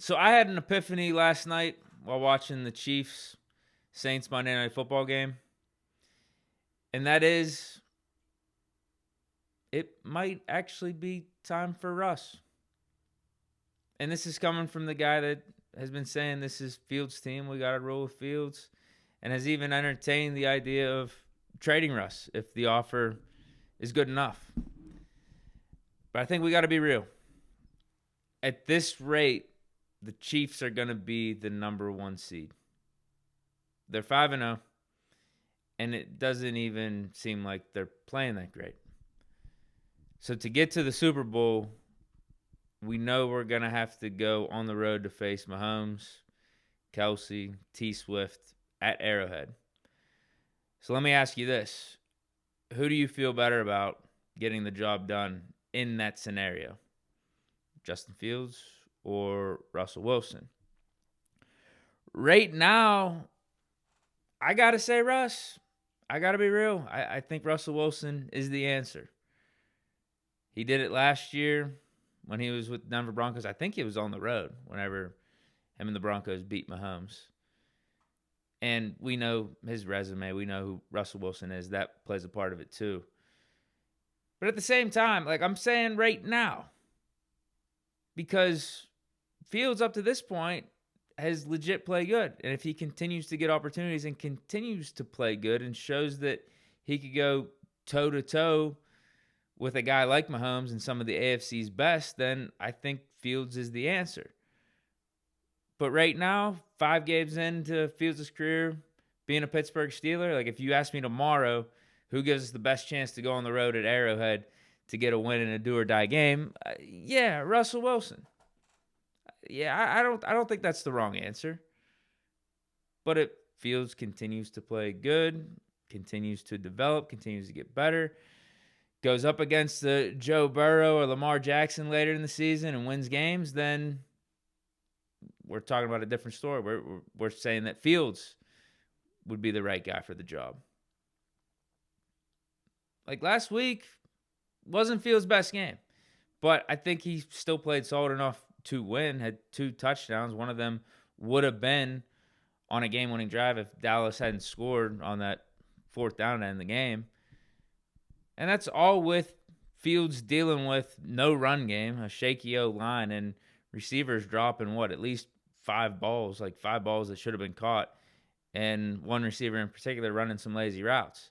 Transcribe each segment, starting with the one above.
So I had an epiphany last night while watching the Chiefs-Saints Monday Night Football game. And that is, it might actually be time for Russ. And this is coming from the guy that has been saying this is Fields' team. We got to roll with Fields. And has even entertained the idea of trading Russ if the offer is good enough. But I think we got to be real. At this rate, the Chiefs are going to be the number 1 seed. They're 5-0, and it doesn't even seem like they're playing that great. So to get to the Super Bowl, we know we're going to have to go on the road to face Mahomes, Kelsey, T. Swift at Arrowhead. So let me ask you this. Who do you feel better about getting the job done in that scenario? Justin Fields or Russell Wilson? Right now, I got to say Russ. I got to be real. I think Russell Wilson is the answer. He did it last year when he was with Denver Broncos. I think he was on the road whenever him and the Broncos beat Mahomes. And we know his resume. We know who Russell Wilson is. That plays a part of it too. But at the same time, like I'm saying right now, because Fields up to this point has legit played good. And if he continues to get opportunities and continues to play good and shows that he could go toe-to-toe with a guy like Mahomes and some of the AFC's best, then I think Fields is the answer. But right now, 5 games into Fields' career, being a Pittsburgh Steeler, like if you ask me tomorrow who gives us the best chance to go on the road at Arrowhead to get a win in a do-or-die game, yeah, Russell Wilson. Yeah, I don't think that's the wrong answer. But if Fields continues to play good, continues to develop, continues to get better, goes up against the Joe Burrow or Lamar Jackson later in the season and wins games, then we're talking about a different story. We're saying that Fields would be the right guy for the job. Like last week, wasn't Fields' best game, but I think he still played solid enough to win, had 2 touchdowns. One of them would have been on a game-winning drive if Dallas hadn't scored on that 4th down to end the game. And that's all with Fields dealing with no run game, a shaky O-line, and receivers dropping, at least 5 balls, like 5 balls that should have been caught, and one receiver in particular running some lazy routes.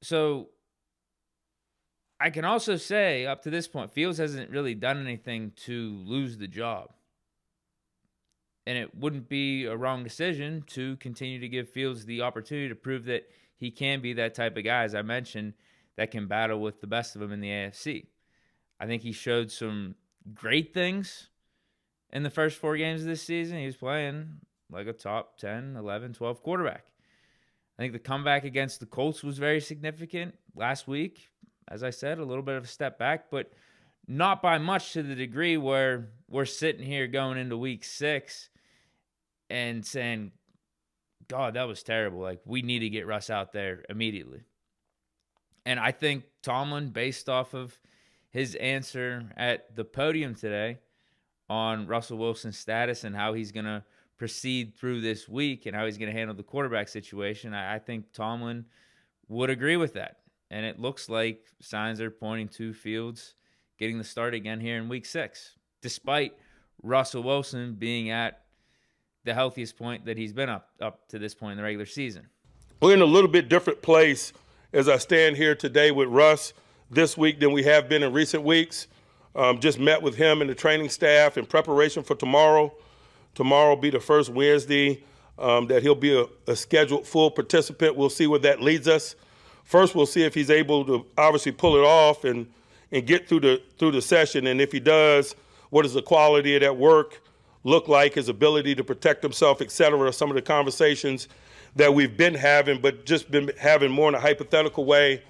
So I can also say, up to this point, Fields hasn't really done anything to lose the job. And it wouldn't be a wrong decision to continue to give Fields the opportunity to prove that he can be that type of guy, as I mentioned, that can battle with the best of them in the AFC. I think he showed some great things in the first 4 games of this season. He was playing like a top 10, 11, 12 quarterback. I think the comeback against the Colts was very significant last week. As I said, a little bit of a step back, but not by much to the degree where we're sitting here going into week 6 and saying, God, that was terrible. Like, we need to get Russ out there immediately. And I think Tomlin, based off of his answer at the podium today on Russell Wilson's status and how he's going to proceed through this week and how he's going to handle the quarterback situation, I think Tomlin would agree with that. And it looks like signs are pointing to Fields getting the start again here in week 6, despite Russell Wilson being at the healthiest point that he's been up to this point in the regular season. We're in a little bit different place as I stand here today with Russ this week than we have been in recent weeks. Just met with him and the training staff in preparation for tomorrow. Tomorrow will be the first Wednesday that he'll be a scheduled full participant. We'll see where that leads us. First, we'll see if he's able to obviously pull it off and get through the session. And if he does, what does the quality of that work look like, his ability to protect himself, et cetera, some of the conversations that we've been having, but just been having more in a hypothetical way.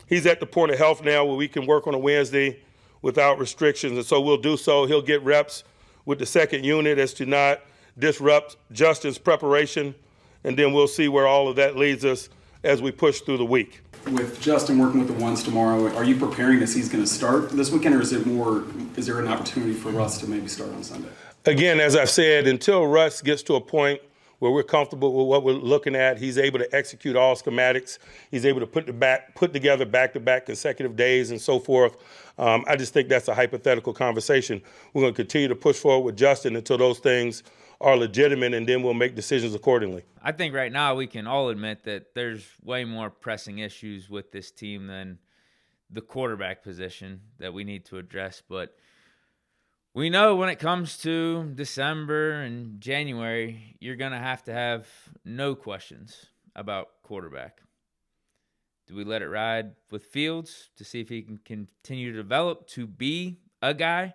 He's at the point of health now where we can work on a Wednesday without restrictions, and so we'll do so. He'll get reps with the second unit as to not disrupt Justin's preparation, and then we'll see where all of that leads us as we push through the week. with Justin working with the ones tomorrow, are you preparing as he's going to start this weekend, or is there an opportunity for Russ to maybe start on Sunday? Again, as I've said, until Russ gets to a point where we're comfortable with what we're looking at, he's able to execute all schematics. He's able to put together back-to-back consecutive days and so forth. I just think that's a hypothetical conversation. We're going to continue to push forward with Justin until those things are legitimate, and then we'll make decisions accordingly. I think right now we can all admit that there's way more pressing issues with this team than the quarterback position that we need to address. But we know when it comes to December and January, you're going to have no questions about quarterback. Do we let it ride with Fields to see if he can continue to develop to be a guy?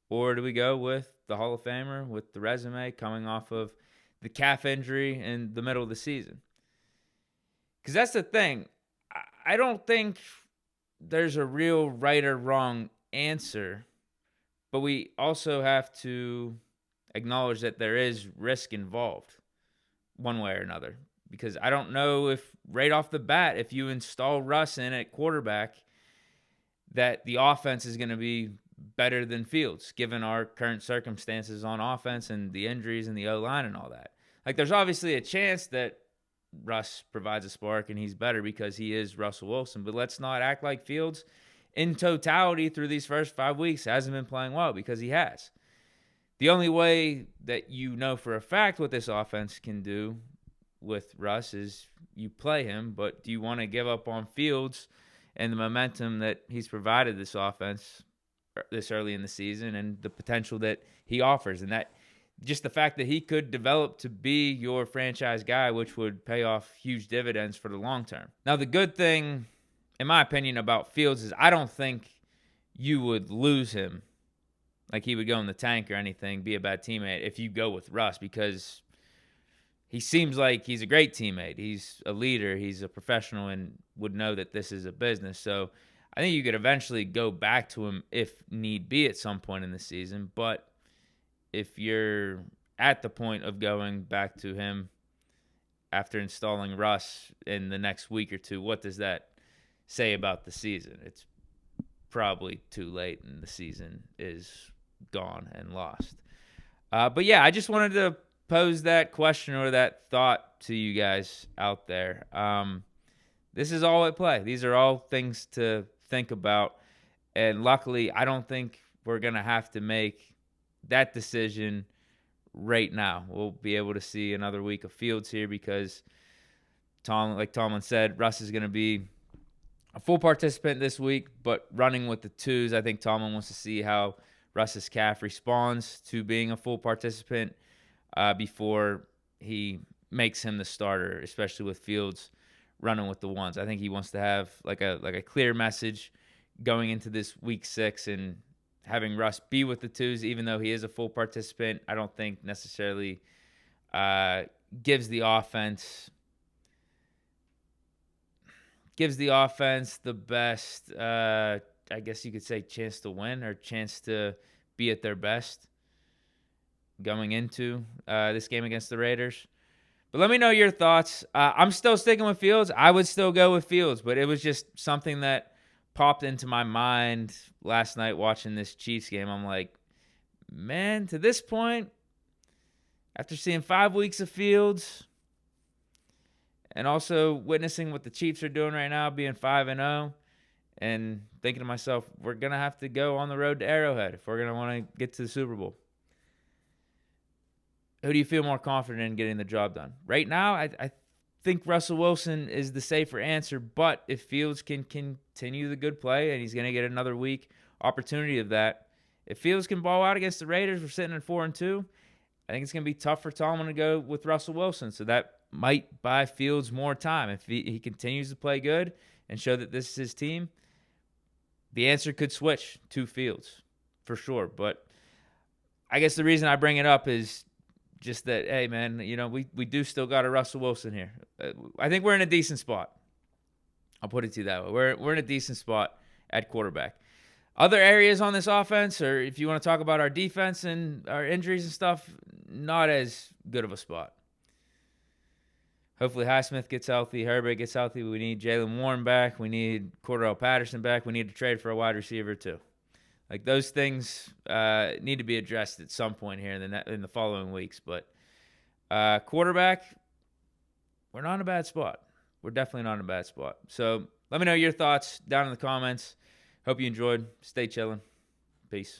Or do we go with the Hall of Famer with the resume coming off of the calf injury in the middle of the season? Because that's the thing. I don't think there's a real right or wrong answer, but we also have to acknowledge that there is risk involved one way or another. Because I don't know if right off the bat, if you install Russ in at quarterback, that the offense is going to be better than Fields, given our current circumstances on offense and the injuries and the O-line and all that. Like, there's obviously a chance that Russ provides a spark and he's better because he is Russell Wilson, but let's not act like Fields in totality through these first 5 weeks hasn't been playing well, because he has. The only way that you know for a fact what this offense can do with Russ is you play him, but do you want to give up on Fields and the momentum that he's provided this offense this early in the season and the potential that he offers? And that just the fact that he could develop to be your franchise guy, which would pay off huge dividends for the long term. Now, the good thing, in my opinion, about Fields is I don't think you would lose him, like he would go in the tank or anything, be a bad teammate if you go with Russ, because he seems like he's a great teammate. He's a leader. He's a professional and would know that this is a business. So I think you could eventually go back to him if need be at some point in the season. But if you're at the point of going back to him after installing Russ in the next week or two, what does that say about the season? It's probably too late and the season is gone and lost. But yeah, I just wanted to pose that question or that thought to you guys out there. This is all at play. These are all things to think about. And luckily, I don't think we're going to have to make that decision right now. We'll be able to see another week of Fields here because, like Tomlin said, Russ is going to be a full participant this week, but running with the twos. I think Tomlin wants to see how Russ's calf responds to being a full participant before he makes him the starter, especially with Fields running with the ones. I think he wants to have like a clear message going into this week 6, and having Russ be with the twos, even though he is a full participant, I don't think necessarily gives the offense the best, I guess you could say, chance to win or chance to be at their best going into this game against the Raiders. But let me know your thoughts. I'm still sticking with Fields. I would still go with Fields, but it was just something that popped into my mind last night watching this Chiefs game. I'm like, man, to this point, after seeing 5 weeks of Fields and also witnessing what the Chiefs are doing right now, being 5-0, and thinking to myself, we're going to have to go on the road to Arrowhead if we're going to want to get to the Super Bowl. Who do you feel more confident in getting the job done? Right now, I think Russell Wilson is the safer answer, but if Fields can continue the good play, and he's going to get another week opportunity of that, if Fields can ball out against the Raiders, we're sitting at 4-2, I think it's going to be tough for Tomlin to go with Russell Wilson, so that might buy Fields more time. If he continues to play good and show that this is his team, the answer could switch to Fields for sure. But I guess the reason I bring it up is just that, hey, man, we do still got a Russell Wilson here. I think we're in a decent spot. I'll put it to you that way. We're in a decent spot at quarterback. Other areas on this offense, or if you want to talk about our defense and our injuries and stuff, not as good of a spot. Hopefully Highsmith gets healthy, Herbert gets healthy. We need Jalen Warren back. We need Cordell Patterson back. We need to trade for a wide receiver too. Like, those things need to be addressed at some point here in the following weeks. But quarterback, we're not in a bad spot. We're definitely not in a bad spot. So let me know your thoughts down in the comments. Hope you enjoyed. Stay chilling. Peace.